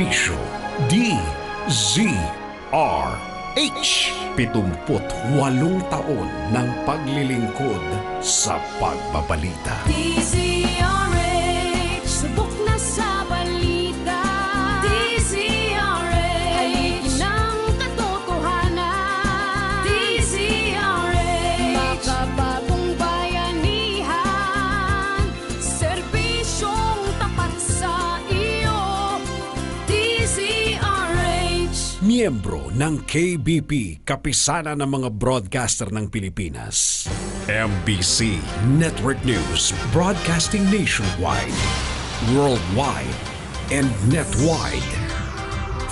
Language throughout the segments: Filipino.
serbisyo. DZRH. 78 taon ng paglilingkod sa pagbabalita. DZRH, subok na sa balita. DZRH, haligi ng katotohanan. DZRH, makabagong bayanihan, serbisyong tapat sa iyo. DZRH. Miyembro ng KBP, kapisanan ng mga broadcaster ng Pilipinas. MBC Network News, broadcasting nationwide, worldwide, and netwide.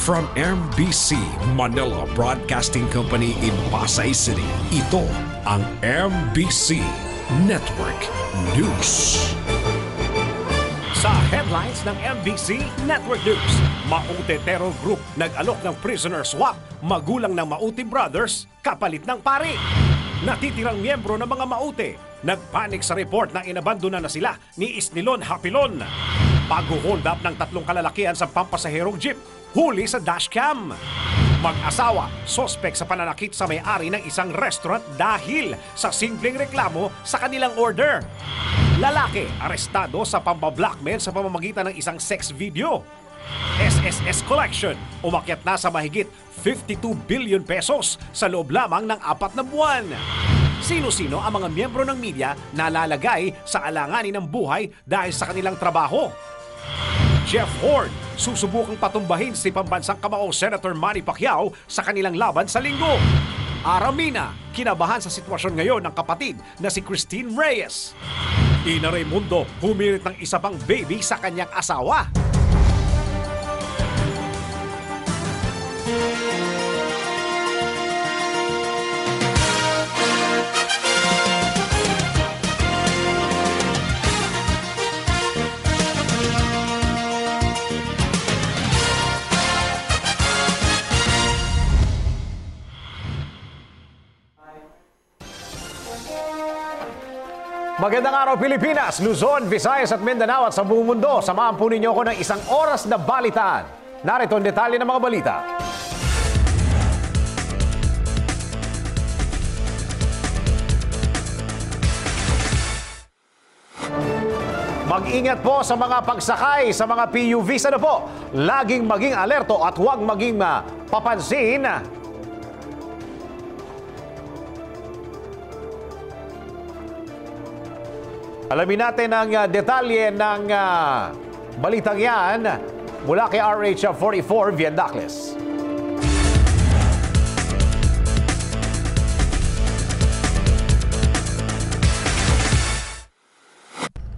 From MBC Manila Broadcasting Company in Pasay City, ito ang MBC Network News. Sa headlines ng MBC Network News, Maute Terror Group nag-alok ng prisoner swap, magulang ng Maute Brothers, kapalit ng pari. Natitirang miyembro ng mga Maute, nagpanik sa report na inabandona na sila ni Isnilon Hapilon. Pag-hold up ng 3 kalalakihan sa pampasaherong jeep, huli sa dashcam. Mag-asawa, sospek sa pananakit sa may-ari ng isang restaurant dahil sa simpleng reklamo sa kanilang order. Lalaki, arestado sa pambablockmail sa pamamagitan ng isang sex video. SSS Collection, umakyat na sa mahigit 52 billion pesos sa loob lamang ng 4 na buwan. Sino-sino ang mga miyembro ng media na lalagay sa alanganin ng buhay dahil sa kanilang trabaho? Jeff Horn, susubukang patumbahin si pambansang kamao Senator Manny Pacquiao sa kanilang laban sa Linggo. Aramina, kinabahan sa sitwasyon ngayon ng kapatid na si Christine Reyes. Ina Raimundo, humirit ng isa pang baby sa kanyang asawa. Magandang araw Pilipinas, Luzon, Visayas at Mindanao at sa buong mundo. Samahan po ninyo ako ng isang oras na balitaan. Narito ang detalye ng mga balita. Mag-ingat po sa mga pagsakay sa mga PUV. Sana po, laging maging alerto at huwag maging papansin. Alamin natin ang detalye ng balitang yan mula kay RH44 Viandacles.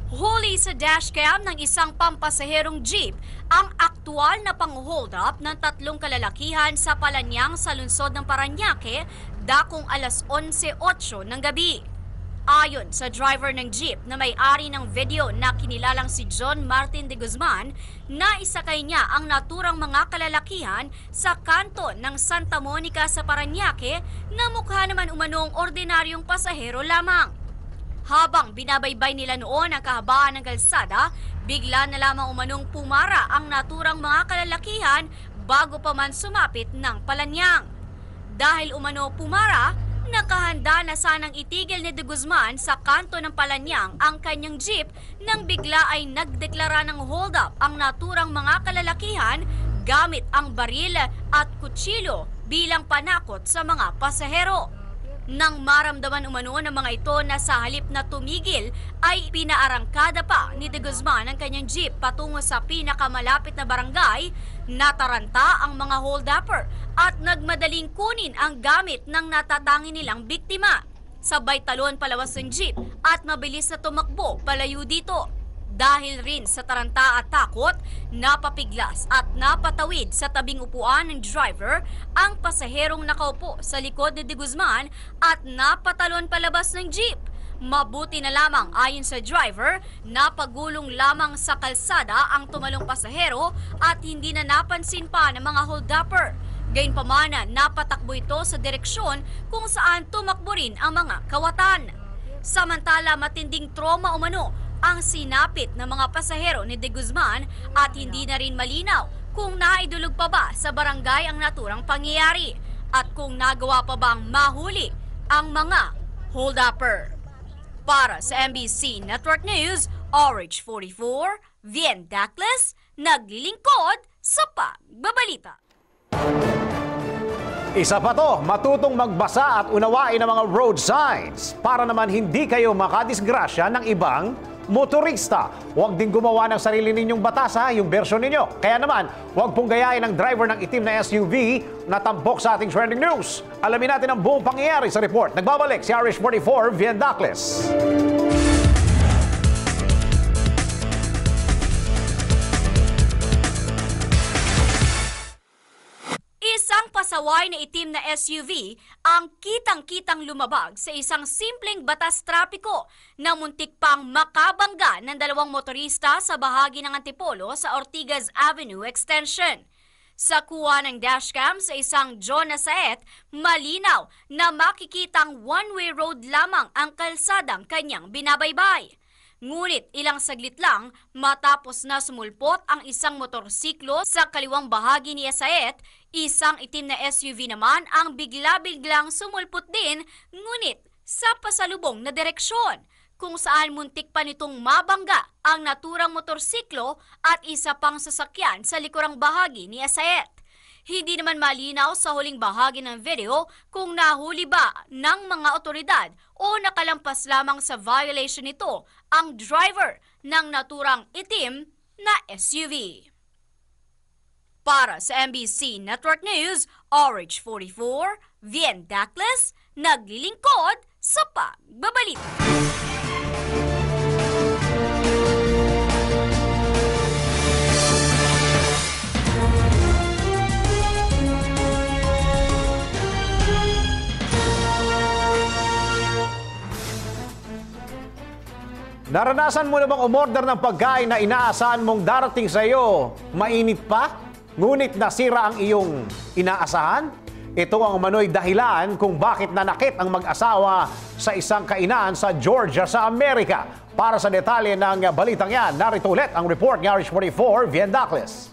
Huli sa dashcam ng isang pampasaherong jeep ang aktual na pang-hold up ng 3 kalalakihan sa Palanyang sa lungsod ng Parañaque dakong alas 11:08 ng gabi. Ayon sa driver ng jeep na may-ari ng video na kinilalang si John Martin de Guzman, naisakay niya ang naturang mga kalalakihan sa kanto ng Santa Monica sa Parañaque na mukha naman umanong ordinaryong pasahero lamang. Habang binabaybay nila noon ang kahabaan ng kalsada, bigla na lamang umanong pumara ang naturang mga kalalakihan bago pa man sumapit ng Palanyang. Dahil umano pumara, nakahanda na sanang itigil ni De Guzman sa kanto ng Palanyang ang kanyang jeep nang bigla ay nagdeklara ng hold up ang naturang mga kalalakihan gamit ang baril at kutsilyo bilang panakot sa mga pasahero. Nang maramdaman umano ng mga ito na sa halip na tumigil ay pinaarangkada pa ni De Guzman ang kanyang jeep patungo sa pinakamalapit na barangay, nataranta ang mga hold-upper at nagmadaling kunin ang gamit ng natatangi nilang biktima. Sabay talon palawas ng jeep at mabilis na tumakbo palayo dito. Dahil rin sa taranta at takot, napapiglas at napatawid sa tabing upuan ng driver ang pasaherong nakaupo sa likod ni De Guzman at napatalon palabas ng jeep. Mabuti na lamang ayon sa driver, napagulong lamang sa kalsada ang tumalong pasahero at hindi na napansin pa ng mga hold-upper. Gayunpaman, napatakbo ito sa direksyon kung saan tumakbo rin ang mga kawatan. Samantala, matinding trauma umano ang sinapit ng mga pasahero ni De Guzman at hindi na rin malinaw kung naidulog pa ba sa barangay ang naturang pangyayari at kung nagawa pa bang mahuli ang mga hold-upper. Para sa MBC Network News, RH44, Vien Dacles, naglilingkod sa pagbabalita. Isa pa to, matutong magbasa at unawain ang mga road signs para naman hindi kayo makadisgrasya ng ibang motorista. Huwag din gumawa ng sarili ninyong batas yung bersyon ninyo. Kaya naman, huwag pong gayahin ang driver ng itim na SUV na tampok sa ating trending news. Alamin natin ang buong pangyayari sa report. Nagbabalik si RH44, Vien Dacles. Isang pasaway na itim na SUV ang kitang-kitang lumabag sa isang simpleng batas trapiko na muntik pang makabangga ng dalawang motorista sa bahagi ng Antipolo sa Ortigas Avenue Extension. Sa kuha ng dashcam sa isang John Nasaet, malinaw na makikitang one-way road lamang ang kalsadang kanyang binabaybay. Ngunit ilang saglit lang matapos na sumulpot ang isang motorsiklo sa kaliwang bahagi ni Nasaet, isang itim na SUV naman ang bigla-biglang sumulpot din ngunit sa pasalubong na direksyon kung saan muntik pa nitong mabangga ang naturang motorsiklo at isa pang sasakyan sa likurang bahagi ni Nasaet. Hindi naman malinaw sa huling bahagi ng video kung nahuli ba ng mga otoridad o nakalampas lamang sa violation nito ang driver ng naturang itim na SUV. Para sa MBC Network News, RH44, Vien Dacles, naglilingkod sa pagbabalita. Naranasan mo na bang umorder ng pagkain na inaasahan mong darating sa iyo mainit pa? Ngunit nasira ang iyong inaasahan? Ito ang umano'y dahilan kung bakit nanakit ang mag-asawa sa isang kainan sa Georgia sa Amerika. Para sa detalye ng balitang yan, narito ulit ang report ni RH44, Vien Dacles.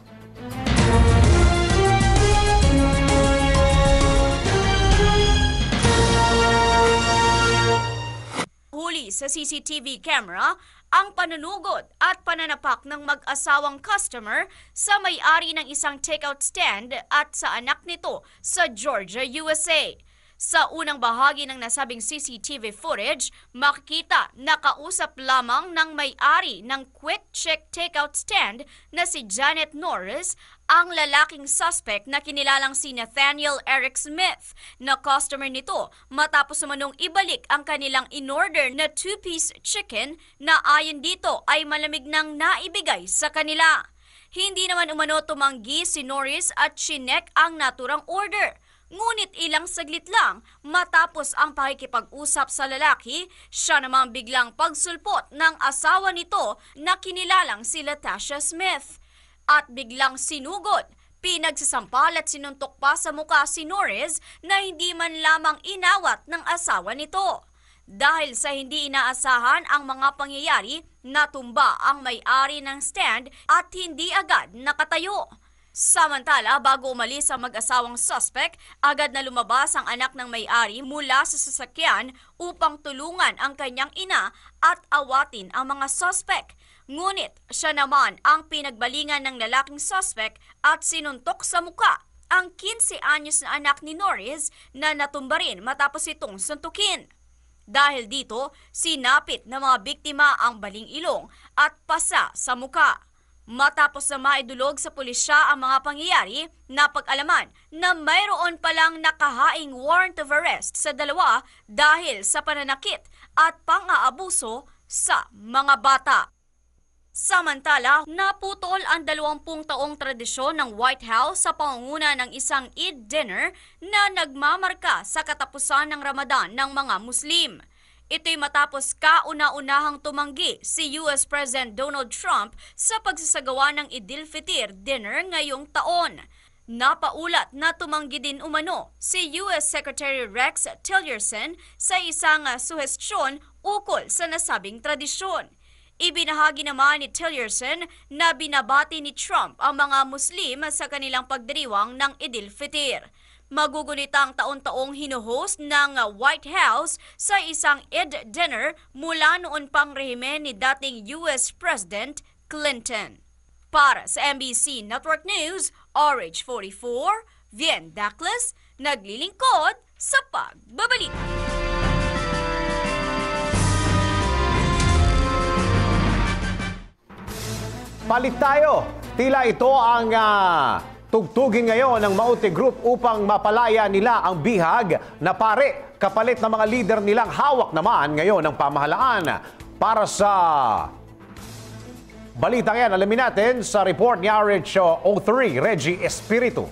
Huli sa CCTV camera ang panunugod at pananapak ng mag-asawang customer sa may-ari ng isang takeout stand at sa anak nito sa Georgia, USA. Sa unang bahagi ng nasabing CCTV footage, makikita na kausap lamang ng may-ari ng Quick Check takeout stand na si Janet Norris ang lalaking suspect na kinilalang si Nathaniel Eric Smith na customer nito matapos umanong ibalik ang kanilang in-order na 2-piece chicken na ayon dito ay malamig nang naibigay sa kanila. Hindi naman umano tumanggi si Norris at chinek ang naturang order. Ngunit ilang saglit lang matapos ang pakikipag-usap sa lalaki, siya namang biglang pagsulpot ng asawa nito na kinilalang si Latasha Smith. At biglang sinugod, pinagsasampal at sinuntok pa sa mukha si Norris na hindi man lamang inawat ng asawa nito. Dahil sa hindi inaasahan ang mga pangyayari, natumba ang may-ari ng stand at hindi agad nakatayo. Samantala, bago umalis ang mag-asawang suspect, agad na lumabas ang anak ng may-ari mula sa sasakyan upang tulungan ang kanyang ina at awatin ang mga suspect. Ngunit siya naman ang pinagbalingan ng lalaking suspect at sinuntok sa muka ang 15 anyos na anak ni Norris na natumba rin matapos itong suntukin. Dahil dito, sinapit ng mga biktima ang baling ilong at pasa sa muka. Matapos na maidulog sa pulisya ang mga pangyayari, napag-alaman na mayroon palang nakahaing warrant of arrest sa dalawa dahil sa pananakit at pang-aabuso sa mga bata. Samantala, naputol ang 20 taong tradisyon ng White House sa pangunguna ng isang Eid dinner na nagmamarka sa katapusan ng Ramadan ng mga Muslim. Ito'y matapos kauna-unahang tumanggi si US President Donald Trump sa pagsasagawa ng Eid-el-Fitr dinner ngayong taon. Napaulat na tumanggi din umano si US Secretary Rex Tillerson sa isang suhestyon ukol sa nasabing tradisyon. Ibinahagi naman ni Tillerson na binabati ni Trump ang mga Muslim sa kanilang pagdiriwang ng Idil Fitr. Magugunita ang taon-taong hinuhost ng White House sa isang Eid dinner mula noon pang rehimen ni dating US President Clinton. Para sa MBC Network News, RH44, Vien Dacles, naglilingkod sa pagbabalita. Palit tayo. Tila ito ang tugtugin ngayon ng Maute Group upang mapalaya nila ang bihag na pare kapalit ng mga leader nilang hawak naman ngayon ng pamahalaan. Para sa balita yan, alamin natin sa report ni RH03, Reggie Espiritu.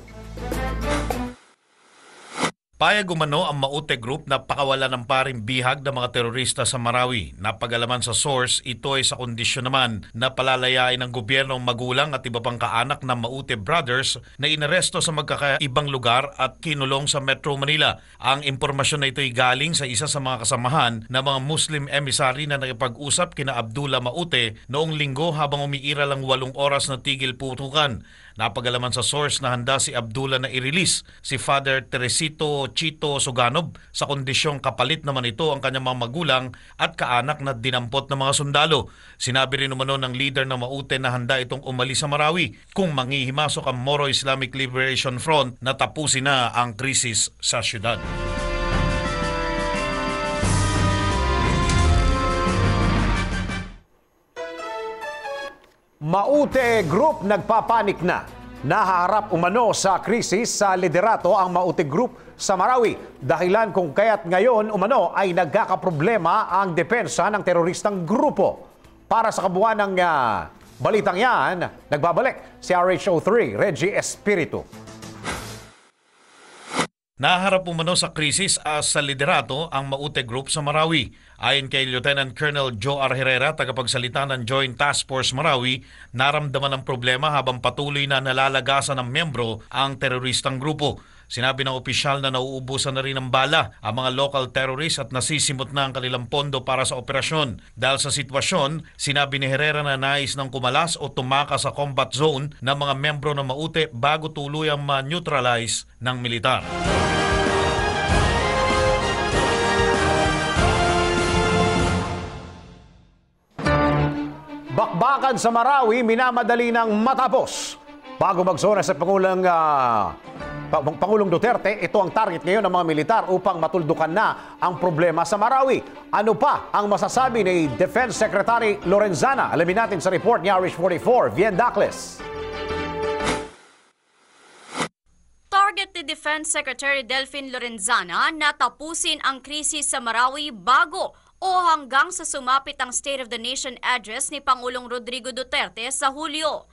Payag umano ang Maute Group na pakawalan ng paring bihag ng mga terorista sa Marawi. Napag-alaman sa source, ito ay sa kondisyon naman na palalayain ng gobyerno ang magulang at iba pang kaanak ng Maute Brothers na inaresto sa magkakaibang lugar at kinulong sa Metro Manila. Ang impormasyon na ito ay galing sa isa sa mga kasamahan ng mga Muslim emissary na nakipag-usap kina Abdullah Maute noong linggo habang umiira lang 8 oras na tigil putukan. Napag-alaman sa source na handa si Abdullah na i-release si Father Teresito Chito Suganob sa kondisyong kapalit naman ito ang kanyang mga magulang at kaanak na dinampot ng mga sundalo. Sinabi rin umano ng leader ng Maute na handa itong umalis sa Marawi kung manghihimasok ang Moro Islamic Liberation Front na tapusin na ang krisis sa syudad. Maute Group nagpapanik na. Nahaharap umano sa krisis sa liderato ang Maute Group sa Marawi. Dahilan kung kaya't ngayon umano ay nagkakaproblema ang depensa ng teroristang grupo. Para sa kabuuan ng balitang yan, nagbabalik si RH03, Reggie Espiritu. Naharap umano sa krisis sa liderato ang Maute Group sa Marawi. Ayon kay Lieutenant Colonel Joe R. Herrera, tagapagsalita ng Joint Task Force Marawi, naramdaman ang problema habang patuloy na nalalagasan ng miyembro ang teroristang grupo. Sinabi ng opisyal na nauubusan na rin ng bala ang mga local terrorists at nasisimot na ang kanilang pondo para sa operasyon. Dahil sa sitwasyon, sinabi ni Herrera na nais ng kumalas o tumakas sa combat zone ng mga miyembro ng Maute bago tuluyang ma-neutralize ng militar. Bakbakan sa Marawi, minamadali ng matapos. Bago magsona sa Pangulong Duterte, ito ang target ngayon ng mga militar upang matuldukan na ang problema sa Marawi. Ano pa ang masasabi ni Defense Secretary Lorenzana? Alamin natin sa report ni RH44, Vien Dacles. Target ni Defense Secretary Delfin Lorenzana na tapusin ang krisis sa Marawi bago o hanggang sa sumapit ang State of the Nation address ni Pangulong Rodrigo Duterte sa Hulyo.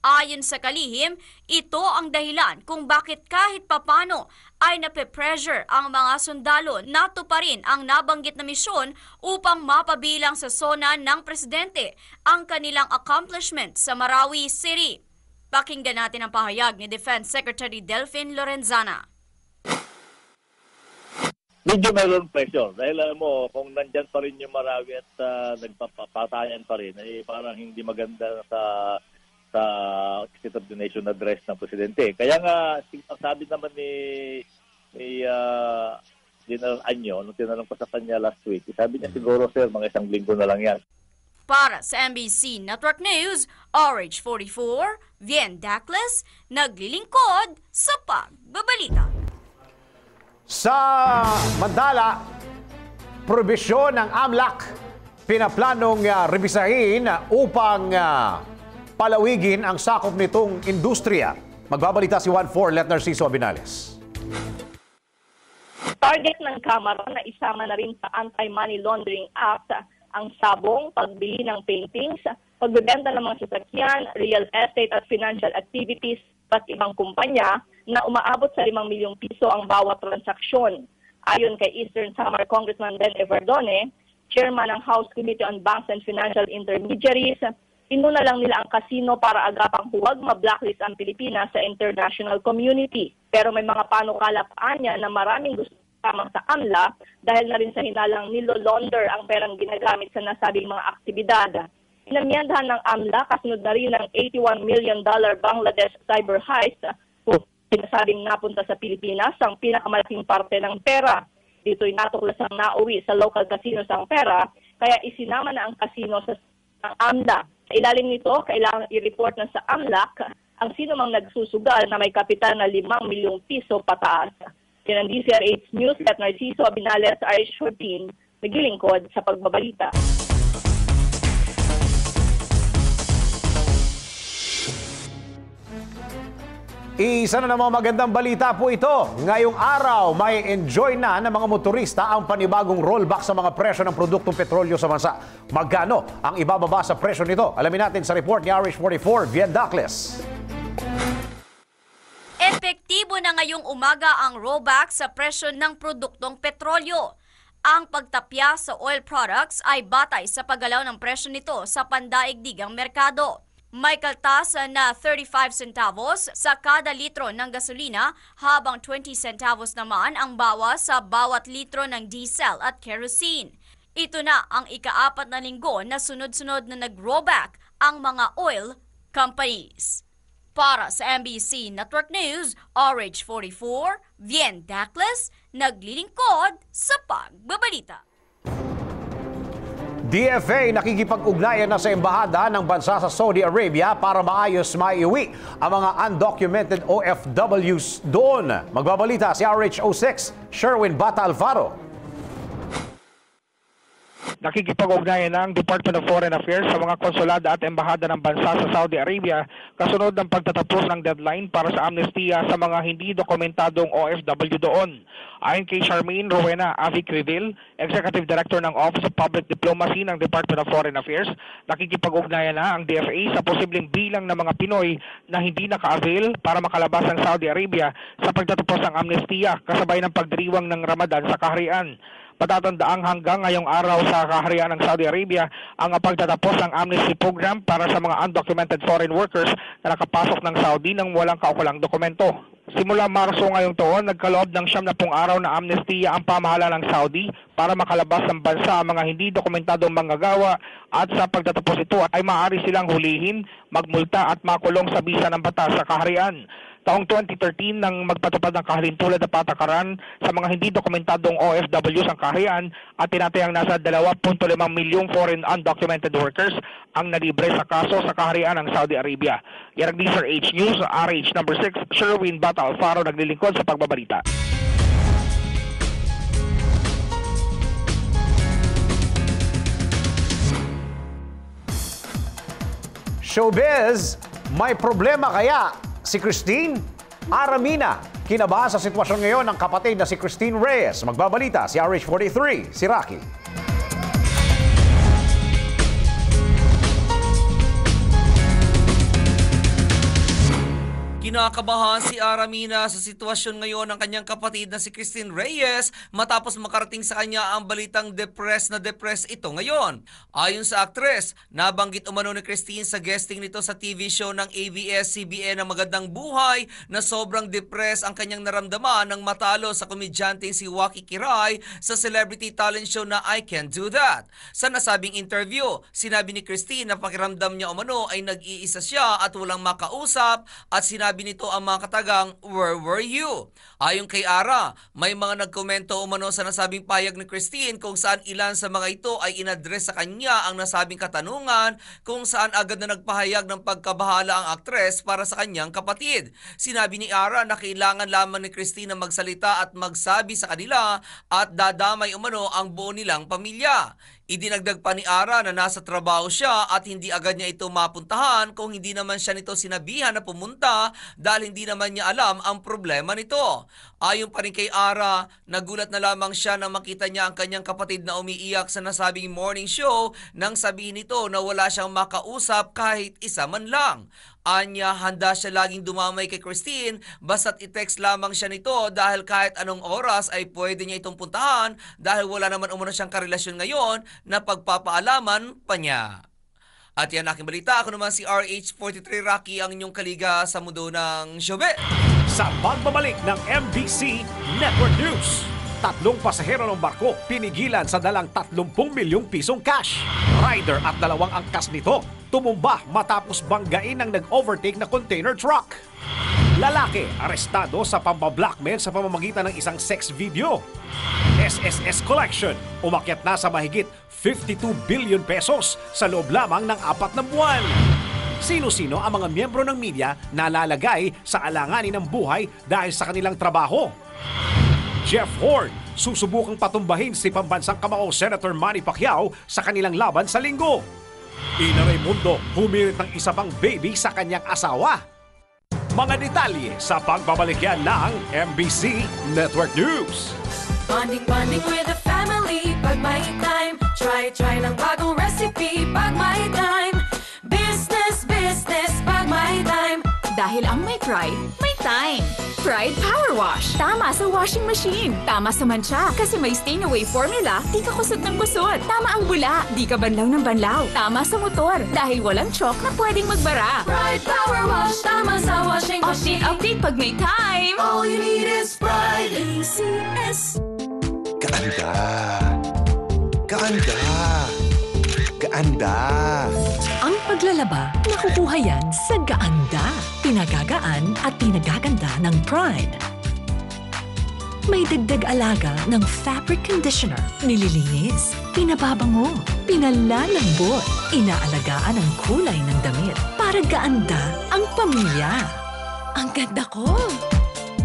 Ayon sa kalihim, ito ang dahilan kung bakit kahit papano ay nape-pressure ang mga sundalo na tuparin ang nabanggit na misyon upang mapabilang sa sona ng presidente ang kanilang accomplishment sa Marawi City. Pakinggan natin ang pahayag ni Defense Secretary Delfin Lorenzana. Medyo mayroon pressure dahil alam mo kung nandyan pa rin yung Marawi at nagpapatayan pa rin ay parang hindi maganda sa State of the Nation address ng presidente. Kaya nga sabi naman ni General Anyo nung tinanong ko sa kanya last week, sabi niya siguro sir mga 1 linggo na lang yan. Para sa MBC Network News, RH44, Vien Dacles, naglilingkod sa pagbabalita. Sa Mandala, probisyon ng AMLAC pinaplanong rebisahin upang palawigin ang sakop nitong industriya. Magbabalita si 1-4 Let Narciso Abinales. Target ng Kamara na isama na rin sa Anti-Money Laundering Act ang sabong, pagbili ng paintings, pagbebenta ng mga sasakyan, real estate at financial activities at ibang kumpanya na umaabot sa 5 milyong piso ang bawat transaksyon. Ayon kay Eastern Samar Congressman Ben Everdone, chairman ng House Committee on Banks and Financial Intermediaries, inuna lang nila ang kasino para agapang huwag ma-blacklist ang Pilipinas sa international community. Pero may mga panukala pa niya na maraming gusto kasama sa AMLA dahil na rin sa hinalang nilo-launder ang perang ginagamit sa nasabing mga aktibidad. Inamyandahan ng AMLA kasunod na rin ng $81 million Bangladesh cyber heist kung sinasabing napunta sa Pilipinas ang pinakamalaking parte ng pera. Dito'y natuklasang nauwi sa local casinos ang pera, kaya isinama na ang casino sa AMLA. Sa ilalim nito, kailangan i-report na sa AMLAC ang sino mang nagsusugal na may kapital na 5 milyong piso pataas. Yan ang DCRH News at Narciso Abinales, Irish 14, naglilingkod sa pagbabalita. Isa na namang magandang balita po ito. Ngayong araw, may enjoy na ng mga motorista ang panibagong rollback sa mga presyo ng produktong petrolyo sa bansa. Magkano ang ibababa sa presyo nito? Alamin natin sa report ni RH44, Vien Dacles. Epektibo na ngayong umaga ang rollback sa presyo ng produktong petrolyo. Ang pagtapya sa oil products ay batay sa paggalaw ng presyo nito sa pandaigdigang merkado. May kaltas na 35 centavos sa kada litro ng gasolina habang 20 centavos naman ang bawas sa bawat litro ng diesel at kerosene. Ito na ang ika-4 na linggo na sunod-sunod na nag-rollback ang mga oil companies. Para sa MBC Network News, RH44, Vien Dacles, naglilingkod sa pagbabalita. DFA nakikipag-ugnayan na sa embahada ng bansa sa Saudi Arabia para maayos maiuwi ang mga undocumented OFWs doon. Magbabalita si RH06, Sherwin Bata Alfaro. Nakikipag-ugnayan ng Department of Foreign Affairs sa mga konsulada at embahada ng bansa sa Saudi Arabia kasunod ng pagtatapos ng deadline para sa amnestiya sa mga hindi dokumentadong OFW doon. Ayon kay Charmaine Rowena Avic-Reville, Executive Director ng Office of Public Diplomacy ng Department of Foreign Affairs, nakikipag-ugnayan na ang DFA sa posibleng bilang ng mga Pinoy na hindi naka-avail para makalabas ng Saudi Arabia sa pagtatapos ng amnestiya kasabay ng pagdiriwang ng Ramadan sa kaharian. Patatandaang hanggang ngayong araw sa kaharian ng Saudi Arabia ang pagtatapos ng amnesty program para sa mga undocumented foreign workers na nakapasok ng Saudi nang walang kaukulang dokumento. Simula Marso ngayong taon, nagkaloob ng 70 araw na amnestiya ang pamahalaan ng Saudi para makalabas ng bansa ang mga hindi dokumentadong manggagawa at sa pagtatapos ito ay maaari silang hulihin, magmulta at makulong sa bisa ng batas sa kaharian. Taong 2013 nang magpatupad ng kahalintulad na patakaran sa mga hindi dokumentadong OFWs ang kaharian at tinatayang nasa 2.5 milyong foreign undocumented workers ang nalibre sa kaso sa kaharian ng Saudi Arabia. Yan ang DCRH News, RH number 6, Sherwin Bata Alfaro, naglilingkod sa pagbabalita. Showbiz, may problema kaya si Christine? Aramina, kinabahan sa sitwasyon ngayon ng kapatid na si Christine Reyes. Magbabalita si RH43, si Rocky. Kinakabahan si Aramina sa sitwasyon ngayon ng kanyang kapatid na si Christine Reyes matapos makarating sa kanya ang balitang depressed ito ngayon. Ayon sa aktres, nabanggit umano ni Christine sa guesting nito sa TV show ng ABS-CBN na Magandang Buhay na sobrang depressed ang kanyang naramdaman nang matalo sa komedyanteng si Waki Kiray sa celebrity talent show na I Can't Do That. Sa nasabing interview, sinabi ni Christine na pakiramdam niya umano ay nag-iisa siya at walang makausap at sinabi nito ang mga katagang, "Where were you?" Ayon kay Ara, may mga nagkomento umano sa nasabing payag ni Christine kung saan ilan sa mga ito ay inadres sa kanya ang nasabing katanungan kung saan agad na nagpahayag ng pagkabahala ang aktres para sa kanyang kapatid. Sinabi ni Ara na kailangan lamang ni Christine na magsalita at magsabi sa kanila at dadamay umano ang buo nilang pamilya. Idinagdag pa ni Ara na nasa trabaho siya at hindi agad niya ito mapuntahan kung hindi naman siya nito sinabihan na pumunta dahil hindi naman niya alam ang problema nito. Ayon pa rin kay Ara, nagulat na lamang siya nang makita niya ang kanyang kapatid na umiiyak sa nasabing morning show nang sabihin nito na wala siyang makausap kahit isa man lang. Anya, handa siya laging dumamay kay Christine basta't i-text lamang siya nito dahil kahit anong oras ay pwede niya itong puntahan dahil wala naman umano siyang karelasyon ngayon na pagpapaalaman pa niya. At yan aking balita. Ako naman si RH43 Rocky, ang inyong kaliga sa mundo ng showbiz. Sa pagbabalik ng MBC Network News, 3 pasahero ng barko pinigilan sa dalang 30 milyong pisong cash. Rider at 2 angkas nito tumumba matapos banggain ng nag-overtake na container truck. Lalaki arestado sa pambablackmail sa pamamagitan ng isang sex video. SSS Collection umakyat na sa mahigit 52 billion pesos sa loob lamang ng 4 na buwan. Sino-sino ang mga miyembro ng media na lalagay sa alanganin ng buhay dahil sa kanilang trabaho? Jeff Horn susubukang patumbahin si pambansang kamao Senator Manny Pacquiao sa kanilang laban sa linggo. Ina Raimundo humirit ng isa pang baby sa kanyang asawa. Mga detalye sa pagbabalik yan ng MBC Network News. Bonding with the family pag may time. Try ng bagong recipe pag may time. Business pag may time. Dahil ang may pride, may time. Pride Power Wash. Tama sa washing machine. Tama sa mancha. Kasi may stain away formula, di ka kusot ng kusot. Tama ang bula, di ka banlaw ng banlaw. Tama sa motor. Dahil walang chalk na pwedeng magbara. Pride Power Wash. Tama sa washing machine. Update pag may time. All you need is Pride. ACS. Kaanda. Kaanda. Kaanda. Ang paglalaba, nakukuha yan sa Gaanda. Pinagagaan at pinagaganda ng Pride. May dagdag alaga ng fabric conditioner, nililinis, pinababango, pinalalambot, inaalagaan ang kulay ng damit para gaanda ang pamilya. Ang ganda ko!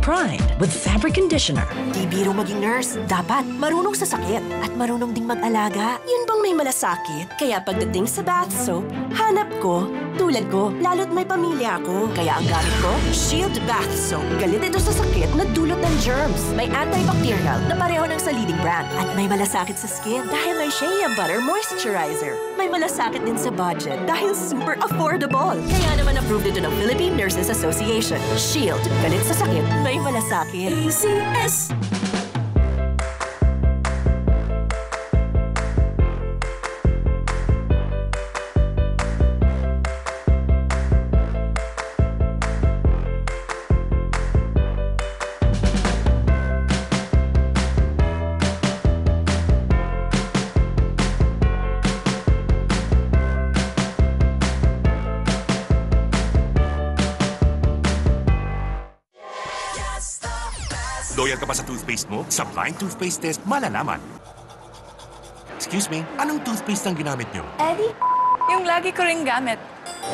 Pride with fabric conditioner. Di biro maging nurse. Dapat marunong sa sakit at marunong ding mag-alaga. Yun bang may malasakit? Kaya pagdating sa bath soap, hanap ko, tulad ko, lalo't may pamilya ako. Kaya ang gamit ko, Shield Bath Soap. Galit ito sa sakit na dulot ng germs. May antibacterial na pareho ng sa leading brand. At may malasakit sa skin dahil may Shea Butter Moisturizer. May malasakit din sa budget dahil super affordable. Kaya naman approved ito ng Philippine Nurses Association. Shield. Galit sa sakit, may malasakit. ACS. Loyal ka ba sa toothpaste mo? Sa blind toothpaste test, malalaman. Excuse me, anong toothpaste ang ginamit niyo? Eddie, yung lagi ko ring gamit.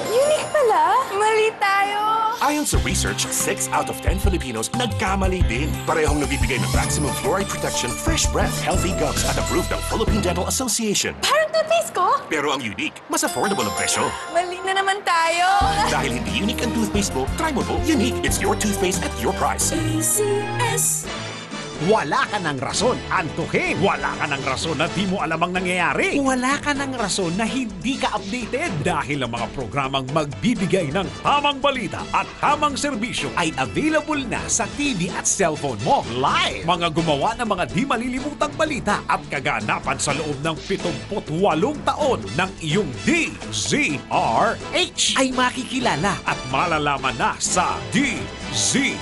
Unique pala. Mali tayo. Ayon sa research, 6 out of 10 Filipinos nagkamali din. Parehong nabibigay ng maximum fluoride protection, fresh breath, healthy gums at approved ng Philippine Dental Association. Parang toothpaste ko. Pero ang unique, mas affordable ang presyo. Mali na naman tayo. Dahil hindi unique ang toothpaste mo, try mo po. Unique, it's your toothpaste at your price. ACS. Wala ka ng rason antukin. Wala ka ng rason na di mo alam ang nangyayari. Wala ka ng rason na hindi ka updated. Dahil ang mga programang magbibigay ng tamang balita at tamang serbisyo ay available na sa TV at cellphone mo live. Mga gumawa ng mga di malilimutang balita at kaganapan sa loob ng 78 taon ng iyong DZRH ay makikilala at malalaman na sa DZRH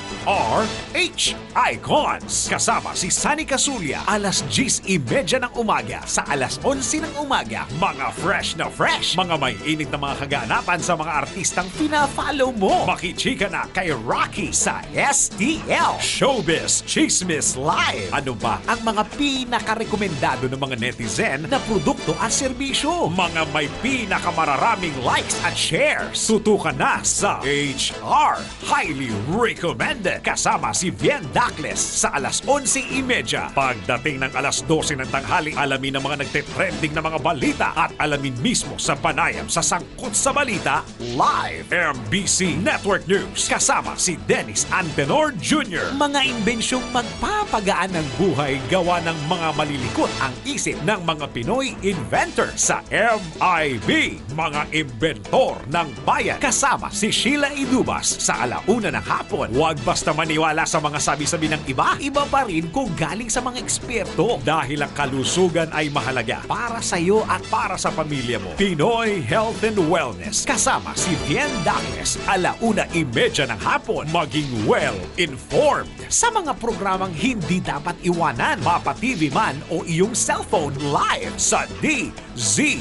Icons. Kasama si Sunny Casulia, alas 10:30 ng umaga sa alas 11 ng umaga. Mga fresh na fresh, mga may init na mga kaganapan sa mga artistang pina-follow mo. Makichika na kay Rocky sa STL Showbiz Chismis Live. Ano ba ang mga pinaka-rekomendado ng mga netizen na produkto at serbisyo? Mga may pinakamararaming likes at shares. Tutukan na sa HR Highly Recommended. Kasama si Vien Dacles sa alas 11:30. Pagdating ng alas 12 ng tanghali, alamin ang mga nagte-trending na mga balita at alamin mismo sa panayam sa sangkot sa balita live. MBC Network News kasama si Dennis Antenor Jr. Mga imbensyong magpapagaan ng buhay gawa ng mga malilikot ang isip ng mga Pinoy inventor sa MIB. Mga inventor ng bayan kasama si Sheila Idubas sa alauna ng hapon hapon. Huwag basta maniwala sa mga sabi-sabi ng iba. Iba pa rin kung galing sa mga eksperto. Dahil ang kalusugan ay mahalaga para sa iyo at para sa pamilya mo. Pinoy Health and Wellness. Kasama si Bien Dacles. 1:30 ng hapon. Maging well-informed sa mga programang hindi dapat iwanan. Mapa TV man o iyong cellphone live sa DZRH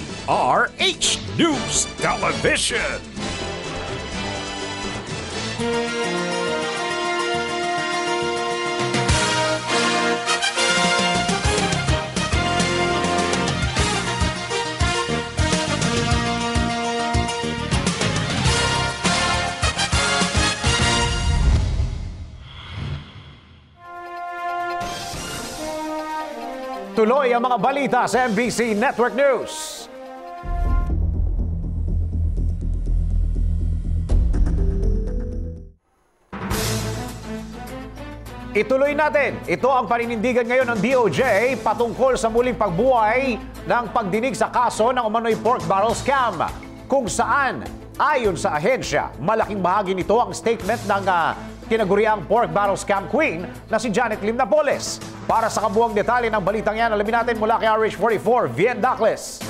News Television. Tuloy ang mga balita sa MBC Network News. Ituloy natin. Ito ang paninindigan ngayon ng DOJ patungkol sa muling pagbuhay ng pagdinig sa kaso ng umano'y pork barrel scam. Kung saan, ayon sa ahensya, malaking bahagi nito ang statement ng tinaguriang pork barrel scam queen na si Janet Lim Napoles. Para sa kabuuang detalye ng balitang yan, alamin natin mula kay RH44, Bien Dacles.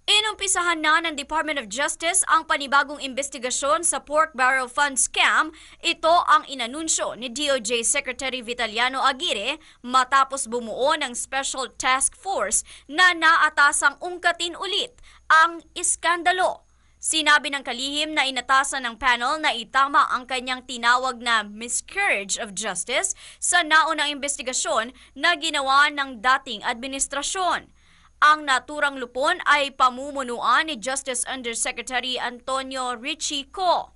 Inumpisahan na ng Department of Justice ang panibagong investigasyon sa pork barrel fund scam. Ito ang inanunsyo ni DOJ Secretary Vitaliano Aguirre matapos bumuo ng Special Task Force na naatasang ungkatin ulit ang iskandalo. Sinabi ng kalihim na inatasan ng panel na itama ang kanyang tinawag na miscarriage of justice sa naunang investigasyon na ginawa ng dating administrasyon. Ang naturang lupon ay pamumunuan ni Justice Undersecretary Antonio Richie Co.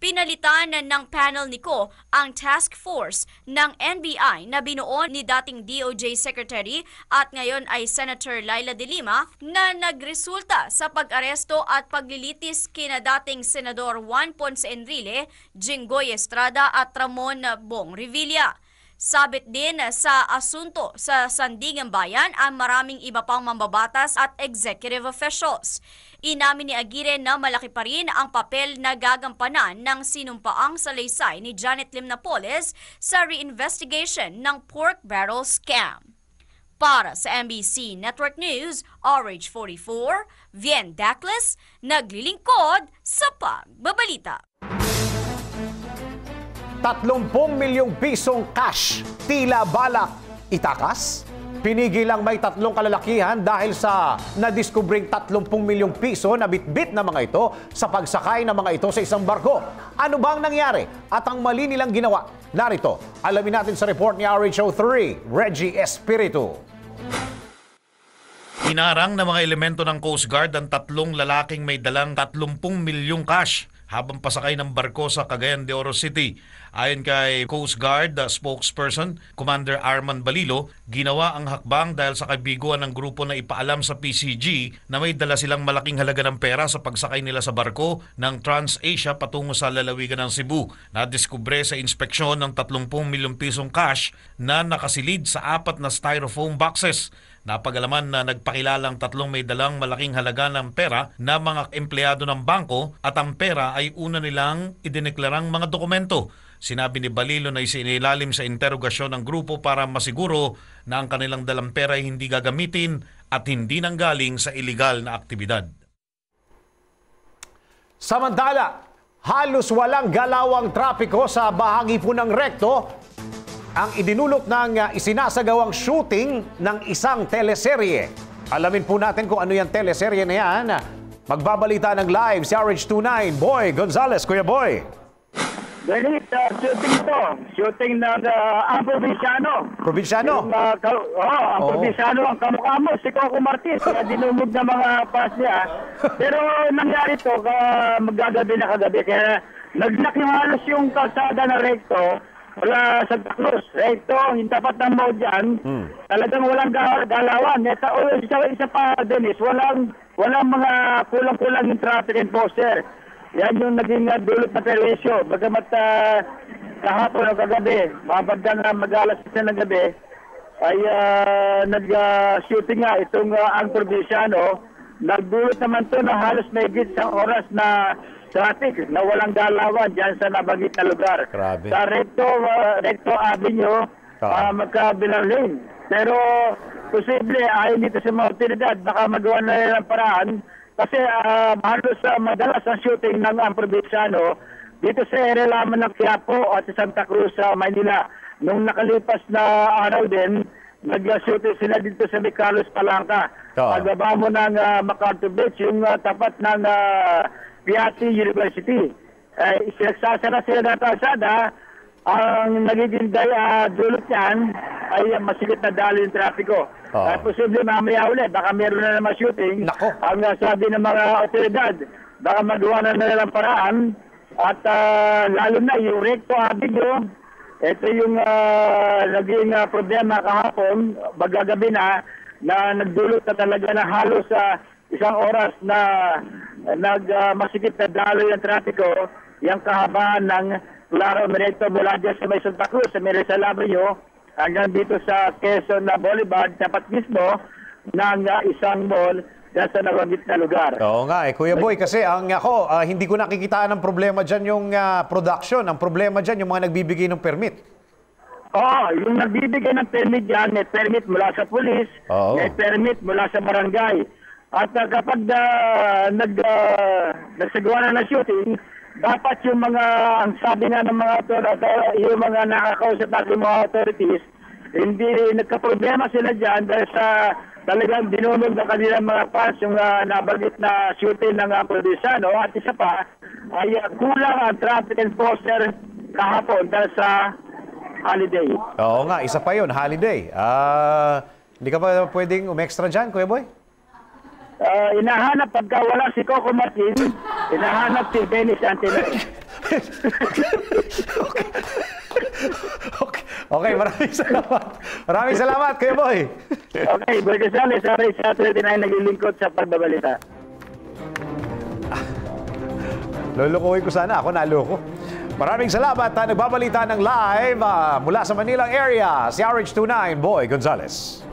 Pinalitan ng panel ni Co ang task force ng NBI na binuo ni dating DOJ Secretary at ngayon ay Senator Laila De Lima na nagresulta sa pag-aresto at paglilitis kina dating Senador Juan Ponce Enrile, Jinggoy Estrada at Ramon Bong Revilla. Sabit din sa asunto sa Sandigan Bayan ang maraming iba pang mambabatas at executive officials. Inamin ni Aguirre na malaki pa rin ang papel na gagampanan ng sinumpaang salaysay ni Janet Lim Napoles sa reinvestigation ng pork barrel scam. Para sa MBC Network News, RH44, Bien Dacles, naglilingkod sa pagbabalita. 30 milyong pisong cash tila balak itakas. Pinigil lang may 3 kalalakihan dahil sa nadiskubring 30 milyong piso na bitbit na mga ito sa pagsakay ng mga ito sa isang barko. Ano bang nangyari at ang mali nilang ginawa? Narito, alamin natin sa report ni RHO3, Reggie Espiritu. Hinarang ng mga elemento ng Coast Guard ang 3 lalaking may dalang 30 milyong cash habang pasakay ng barko sa Cagayan de Oro City. Ayon kay Coast Guard spokesperson, Commander Arman Balilo, ginawa ang hakbang dahil sa kabiguan ng grupo na ipaalam sa PCG na may dala silang malaking halaga ng pera sa pagsakay nila sa barko ng TransAsia patungo sa lalawigan ng Cebu. Nadiskubre sa inspeksyon ng 30 milyong pisong cash na nakasilid sa 4 na styrofoam boxes. Napagalaman na nagpakilalang 3 may dalang malaking halaga ng pera na mga empleyado ng bangko at ang pera ay una nilang idineklarang mga dokumento. Sinabi ni Balilo na isinilalim sa interogasyon ng grupo para masiguro na ang kanilang dalang pera ay hindi gagamitin at hindi nanggaling sa iligal na aktibidad. Samantala, halos walang galawang trapiko sa bahagi po ng Recto ang idinulot ng isinasagawang shooting ng isang teleserye. Alamin po natin kung ano yung teleserye na yan. Magbabalita ng live si RH29, Boy Gonzales. Kuya Boy. Ganit, shooting ito. Shooting ng ang probinsyano. Probinsyano? Ang probinsyano ang kamukha mo, si Coco Martis. Dinumog na mga pass niya. Pero nangyari ito, magagabi na kagabi. Kaya naglaki halos yung kalsada na Recto. Wala sa Cruz. Recto, yung tapat ng mo dyan. Talagang walang galawan. Isa pa, Dennis, walang mga kulang-kulang yung traffic enforcer. Yan yung naging dulot na perwisyo. Bagamat kahapon o kagabi, mabagdan na mag-alas isa ng gabi, ay nag-shooting nga itong ang probinsyano. Nagdulot naman to na halos may git sa oras na traffic na walang galawan dyan sa nabanggit na lugar. Grabe. Sa Recto Avenue, magkabilang lane. Pero posible ayon dito sa mga otoridad, baka magawa na nila ng paraan kasi halos madalas ang shooting ng probinsyano dito sa area lamang ng Quiapo at sa Santa Cruz sa Manila. Nung nakalipas na araw din, nag-shooting sila dito sa Carlos Palanca. Pagbaba mo ng MacArthur Beach, yung tapat ng Piatti University. Sasara sila ng kalsada, ang nagiging dulot niyan ay masigit na dali yung trapiko. Posible mamaya ulit, baka meron na naman shooting. Ang sabi ng mga otoridad, baka magawa na nila ng paraan at lalo na yung Recto Avenue, ito yung naging problema kahapon, magagabi na nagdulot na talaga na halos isang oras na masikip na daloy ng trapiko, yung kahabaan ng Claro Recto mula dyan sa may Santa Cruz, sa may Rizal Avenue, hanggang dito sa Quezon Boulevard, tapat mismo ng isang mall dyan sa nabanggit na lugar. Oo nga Kuya Boy, kasi hindi ko nakikitaan ng problema dyan yung production. Ang problema dyan yung mga nagbibigay ng permit. Yung nagbibigay ng permit dyan, may permit mula sa pulis, may permit mula sa barangay. At kapag nagsagawa na ng shooting, dapat yung mga, ang sabi nga ng mga yung mga nakakausap natin mga authorities, hindi nagka-problema sila dyan dahil sa talagang dinunod ng kanilang mga fans yung nabanggit na shooting ng probinsyano. At isa pa, ay kulang ang traffic enforcer kahapon dahil sa holiday. Oo nga, isa pa yun, holiday. Hindi ka ba pwedeng umextra dyan, Kuya Boy? Inahanap pagka wala si Coco Martin, inahanap si Dennis Antinor. Okay, maraming salamat. Maraming salamat, Kuya Boy. Okay, Boy Gonzales, sa 39 naglilingkod sa pagbabalita. Lulukuhin ko sana, ako naloko. Maraming salamat. Nagbabalita ng live mula sa Manilang area, si RH29, Boy Gonzales.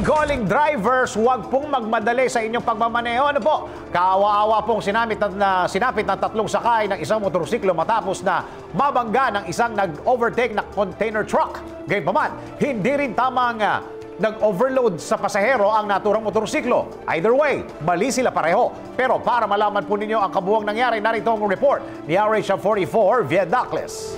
Calling drivers, huwag pong magmadali sa inyong pagmamaneho. Ano po? Kaawa-awa pong sinapit ng tatlong sakay ng isang motorsiklo matapos na mabangga ng isang nag-overtake na container truck. Gayunpaman, hindi rin tamang nag-overload sa pasahero ang naturang motorsiklo. Either way, mali sila pareho. Pero para malaman po ninyo ang kabuuang nangyari, narito ang report ni RH44 Viet Dacles.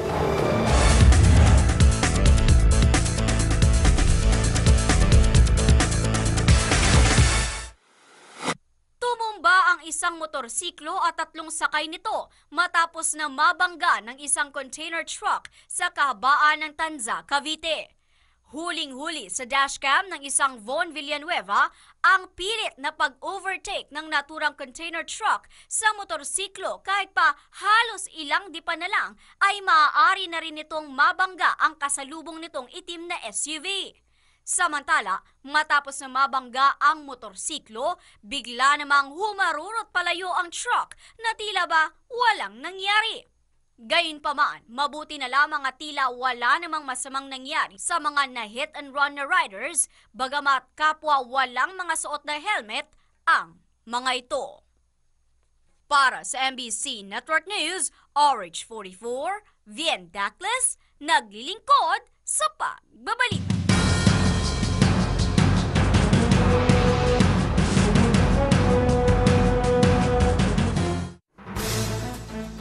Isang motorsiklo at tatlong sakay nito matapos na mabangga ng isang container truck sa kahabaan ng Tanza, Cavite. Huling-huli sa dashcam ng isang Von Villanueva ang pilit na pag-overtake ng naturang container truck sa motorsiklo kahit pa halos ilang dipa na lang ay maaari na rin nitong mabangga ang kasalubong nitong itim na SUV. Samantala, matapos na mabangga ang motorsiklo, bigla namang humarurot palayo ang truck na tila ba walang nangyari. Gayunpaman, mabuti na lamang at tila wala namang masamang nangyari sa mga na-hit and run na riders, bagamat kapwa walang mga suot na helmet ang mga ito. Para sa MBC Network News, RH44, Viet Dacles, naglilingkod sa pagbabalita.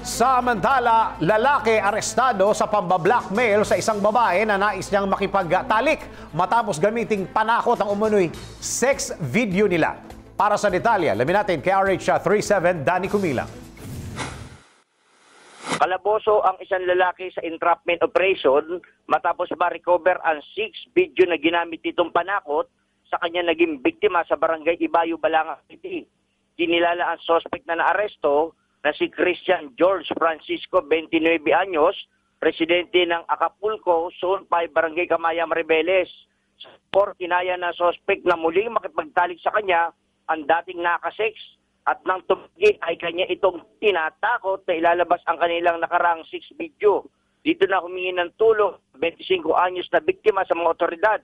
Samantala, lalaki arestado sa pambablackmail sa isang babae na nais niyang makipagtalik matapos gamiting panakot ang umano'y sex video nila. Para sa detalye, alamin natin kay RH37 Danny Cumilang. Kalaboso ang isang lalaki sa entrapment operation matapos ma-recover ang 6 video na ginamit nitong panakot sa kanya naging biktima sa barangay Ibayo, Balanga City. Kinilala ang suspect na naaresto na si Christian George Francisco, 29 anyos, presidente ng Acapulco, Zone 5, Barangay Kamayam, Rebeles. Sa kinaya ng suspect na muling makipagtalik sa kanya ang dating nakasex at nang tumigil ay kanya itong tinatakot na ilalabas ang kanilang nakaraang 6 video. dito na humingi ng tulong 25 anyos na biktima sa mga otoridad.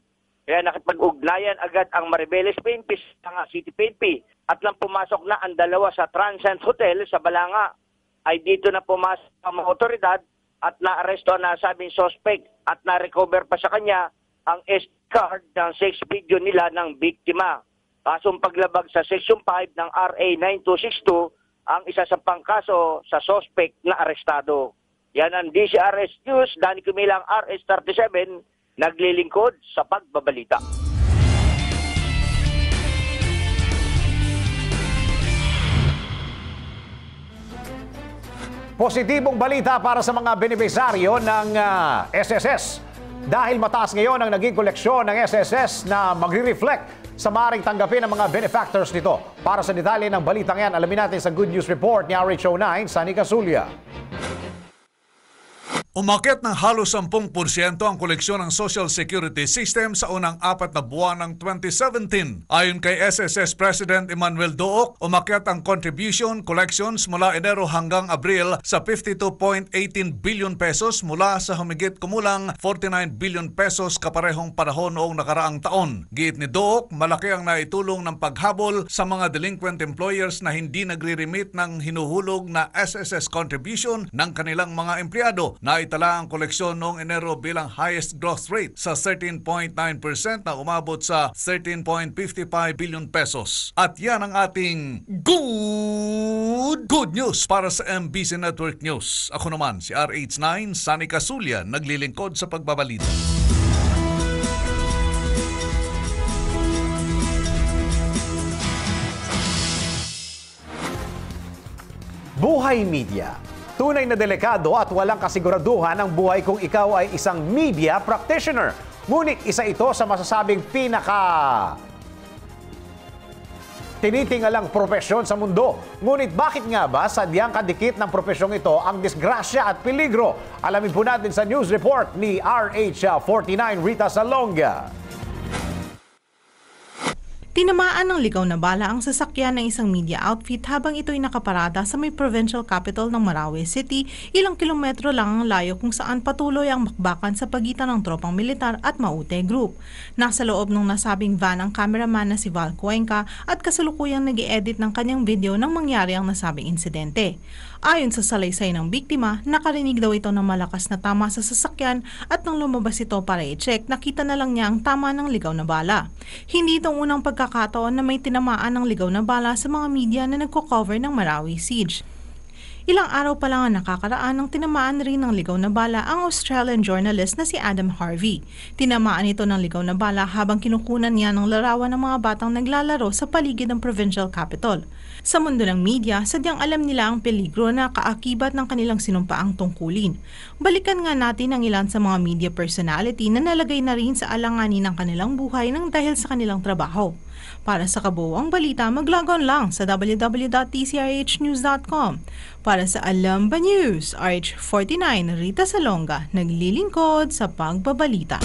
Kaya nakipag-ugnayan agad ang Maribeles PNP sa City PNP at nang pumasok na ang dalawa sa Transcend Hotel sa Balanga ay dito na pumasok ang mga otoridad at naaresto na sabing suspect at na-recover pa sa kanya ang SD card ng sex video nila ng biktima. Kasong paglabag sa Section 5 ng RA 9262 ang isa sa pangkaso sa suspect na arestado. Yan ang DCRS News, Danny Kumilang, RS37, naglilingkod sa pagbabalita. Positibong balita para sa mga benepisaryo ng SSS. Dahil mataas ngayon ang naging koleksyon ng SSS na magre-reflect sa maaaring tanggapin ng mga benefactors nito. Para sa detalye ng balitang yan, alamin natin sa Good News Report ni RH09, Sunny Casulia. Umakyat ng halos 10% ang koleksyon ng Social Security System sa unang 4 na buwan ng 2017. Ayon kay SSS President Emmanuel Dook, umakyat ang contribution collections mula Enero hanggang Abril sa 52.18 billion pesos mula sa humigit kumulang 49 billion pesos kaparehong panahon noong nakaraang taon. Giit ni Dook, malaki ang naitulong ng paghabol sa mga delinquent employers na hindi nagre-remit ng hinuhulog na SSS contribution ng kanilang mga empleyado. Naitala ang koleksyon noong Enero bilang highest growth rate sa 13.9% na umabot sa 13.55 billion pesos. At yan ang ating good news para sa MBC Network News. Ako naman si RH9, Sunny Casulia, naglilingkod sa pagbabalita. Buhay Media. Tunay na delikado at walang kasiguraduhan ang buhay kung ikaw ay isang media practitioner. Ngunit isa ito sa masasabing tinitingalang propesyon sa mundo. Ngunit bakit nga ba sadyang kadikit ng propesyong ito ang disgrasya at peligro? Alamin po natin sa news report ni RH49 Rita Salonga. Tinamaan ng ligaw na bala ang sasakyan ng isang media outfit habang ito'y nakaparada sa may provincial capital ng Marawi City, ilang kilometro lang ang layo kung saan patuloy ang bakbakan sa pagitan ng tropang militar at Maute Group. Nasa loob ng nasabing van ang cameraman na si Val Cuenca at kasalukuyang nag-i-edit ng kanyang video nang mangyari ang nasabing insidente. Ayon sa salaysay ng biktima, nakarinig daw ito ng malakas na tama sa sasakyan at nang lumabas ito para i-check, nakita na lang niya ang tama ng ligaw na bala. Hindi itong unang pagkakataon na may tinamaan ng ligaw na bala sa mga media na nagko-cover ng Marawi siege. Ilang araw pa lang ang nakakaraan nang tinamaan rin ng ligaw na bala ang Australian journalist na si Adam Harvey. Tinamaan ito ng ligaw na bala habang kinukunan niya ng larawan ng mga batang naglalaro sa paligid ng provincial capital. Sa mundo ng media, sadyang alam nila ang peligro na kaakibat ng kanilang sinumpaang tungkulin. Balikan nga natin ang ilan sa mga media personality na nalagay na rin sa alanganin ng kanilang buhay nang dahil sa kanilang trabaho. Para sa kabuuang balita, mag-log-on lang sa www.tcrhnews.com. Para sa Alam Ba News, RH49 Rita Salonga, naglilingkod sa pagbabalita.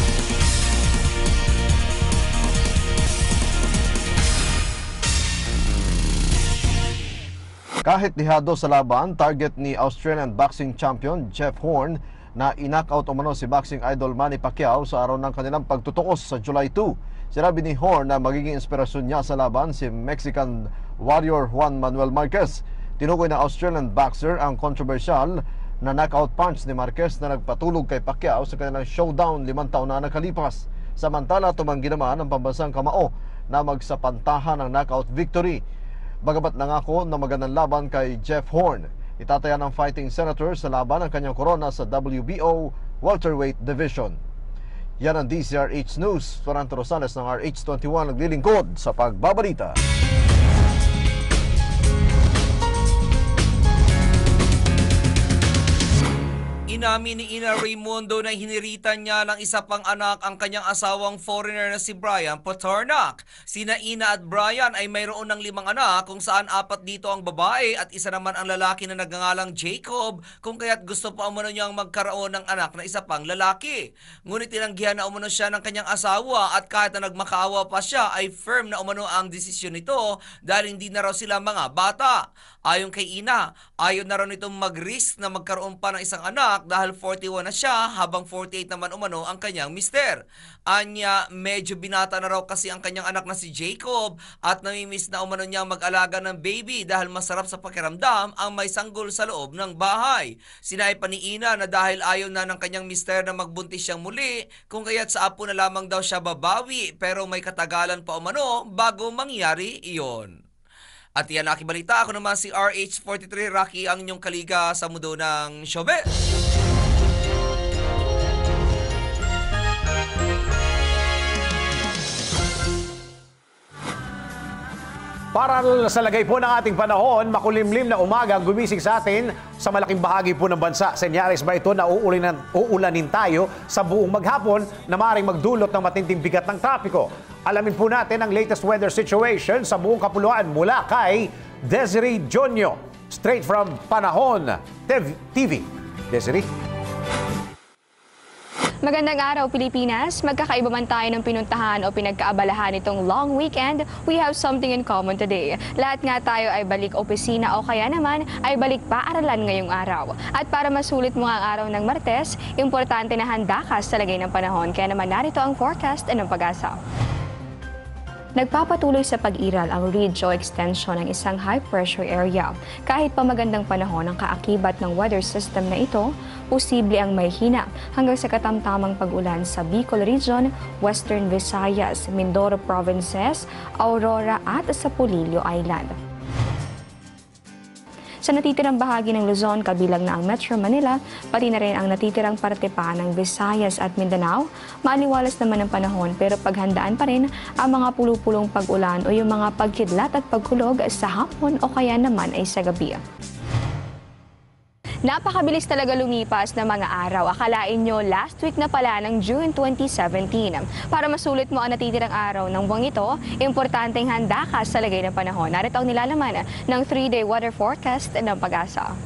Kahit dihado sa laban, target ni Australian boxing champion Jeff Horn na in-knockout umano si boxing idol Manny Pacquiao sa araw ng kanilang pagtutukos sa July 2. Sinabi ni Horn na magiging inspirasyon niya sa laban si Mexican warrior Juan Manuel Marquez. Tinukoy na Australian boxer ang kontrobersyal na knockout punch ni Marquez na nagpatulog kay Pacquiao sa kanilang showdown 5 taon na nakalipas. Samantala, tumanggi naman ang pambansang kamao na magsapantahan ng knockout victory. Bagamat nangako na magandang laban kay Jeff Horn, itataya ng fighting senator sa laban ang kanyang korona sa WBO welterweight division. Yan ang DCRH News. Toronto Rosales ng RH21 naglilingkod sa pagbabalita. Inamin ni Ina Raimundo na hiniritan niya ng isa pang anak ang kanyang asawang foreigner na si Brian Paternak. Sina Ina at Brian ay mayroon ng 5 anak kung saan 4 dito ang babae at isa naman ang lalaki na nagngangalang Jacob, kung kaya't gusto pa umano niyang magkaroon ng anak na isa pang lalaki. Ngunit tinanggihan na umano siya ng kanyang asawa at kahit na nagmakaawa pa siya ay firm na umano ang desisyon nito dahil hindi na raw sila mga bata. Ayon kay Ina, ayaw na raw nitong mag-risk na magkaroon pa ng isang anak dahil 41 na siya habang 48 naman umano ang kanyang mister. Anya, medyo binata na raw kasi ang kanyang anak na si Jacob at namimiss na umano niya mag-alaga ng baby dahil masarap sa pakiramdam ang may sanggol sa loob ng bahay. Sinabi pa ni Ina na dahil ayaw na ng kanyang mister na magbuntis siyang muli, kung kaya't sa apo na lamang daw siya babawi, pero may katagalan pa umano bago mangyari iyon. At yan aking balita. Ako naman si RH43 Rocky, ang inyong kaliga sa mundo ng showbiz. Para sa lagay po ng ating panahon, makulimlim na umaga ang gumising sa atin sa malaking bahagi po ng bansa. Senyales ba ito na uulanin tayo sa buong maghapon na maaaring magdulot ng matinding bigat ng trapiko? Alamin po natin ang latest weather situation sa buong kapuluan mula kay Desiree Jonyo. Straight from Panahon TV. Desiree. Magandang araw, Pilipinas. Magkakaiba man tayo ng pinuntahan o pinagkaabalahan itong long weekend, we have something in common today. Lahat nga tayo ay balik opisina o kaya naman ay balik paaralan ngayong araw. At para masulit mo ang araw ng Martes, importante na handa ka sa lagay ng panahon. Kaya naman narito ang forecast ng Pag-asa. Nagpapatuloy sa pag-iral ang ridge o extension ng isang high-pressure area. Kahit pa magandang panahon ang kaakibat ng weather system na ito, posible ang may hina hanggang sa katamtamang pag-ulan sa Bicol Region, Western Visayas, Mindoro Provinces, Aurora at sa Polillo Island. Sa natitirang bahagi ng Luzon, kabilang na ang Metro Manila, pati na rin ang natitirang parte pa ng Visayas at Mindanao, maaliwalas naman ang panahon pero paghandaan pa rin ang mga pulupulong pag-ulan o yung mga pagkidlat at pagkulog sa hapon o kaya naman ay sa gabi. Napakabilis talaga lumipas na mga araw. Akalain nyo last week na pala ng June 2017. Para masulit mo ang natitirang araw ng buwang ito, importanteng handa ka sa lagay ng panahon. Narito ang nilalaman ng 3-day weather forecast ng Pag-asa.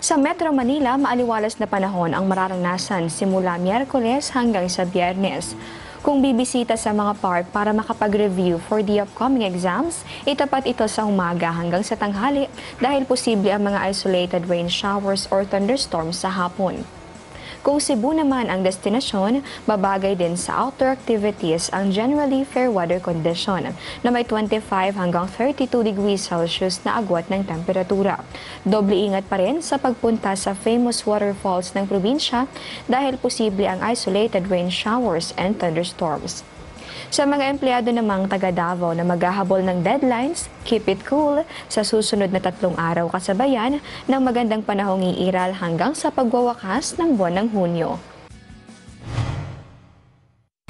Sa Metro Manila, maaliwalas na panahon ang mararanasan simula Miyerkules hanggang sa Biyernes. Kung bibisita sa mga park para makapag-review for the upcoming exams, itapat ito sa umaga hanggang sa tanghali dahil posible ang mga isolated rain showers or thunderstorms sa hapon. Kung Cebu naman ang destinasyon, babagay din sa outdoor activities ang generally fair weather condition na may 25 hanggang 32 degrees Celsius na agwat ng temperatura. Doble ingat pa rin sa pagpunta sa famous waterfalls ng probinsya dahil posible ang isolated rain showers and thunderstorms. Sa mga empleyado namang taga Davao na maghahabol ng deadlines, keep it cool sa susunod na 3 araw kasabayan ng magandang panahong iiral hanggang sa pagwawakas ng buwan ng Hunyo.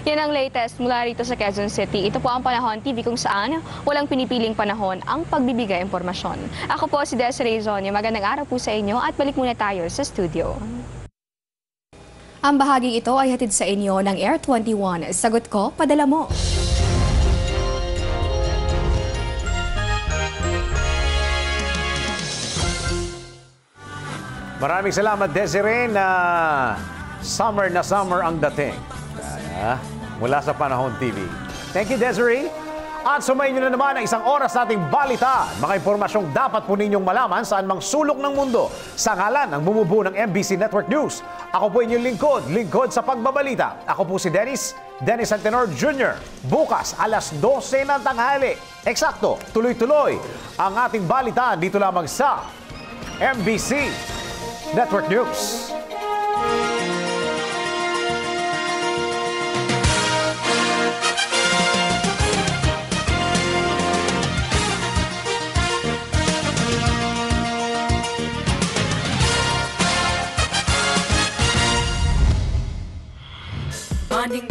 Yan ang latest mula rito sa Quezon City. Ito po ang Panahon TV kung saan walang pinipiling panahon ang pagbibigay impormasyon. Ako po si Desiree Zonyo. Magandang araw po sa inyo at balik muna tayo sa studio. Ang bahaging ito ay hatid sa inyo ng Air 21. Sagot ko, padala mo. Maraming salamat, Desiree, na summer ang dating. Mula sa Panahon TV. Thank you, Desiree. At sumayin nyo na naman ang isang oras nating balita. Mga impormasyong dapat po ninyong malaman saan mang sulok ng mundo sa ngalan ng bumubuo ng MBC Network News. Ako po inyong lingkod sa pagbabalita. Ako po si Dennis Antenor Jr. Bukas, alas 12 ng tanghali. Eksakto, tuloy-tuloy ang ating balita dito lamang sa MBC Network News.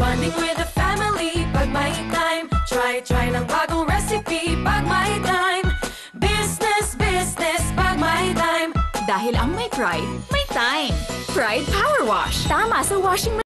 Bonding with the family, pag may time. Try ng bagong recipe, pag may time. Business, pag may time. Dahil ang may pride, may time. Pride Power Wash. Tama sa washing machine.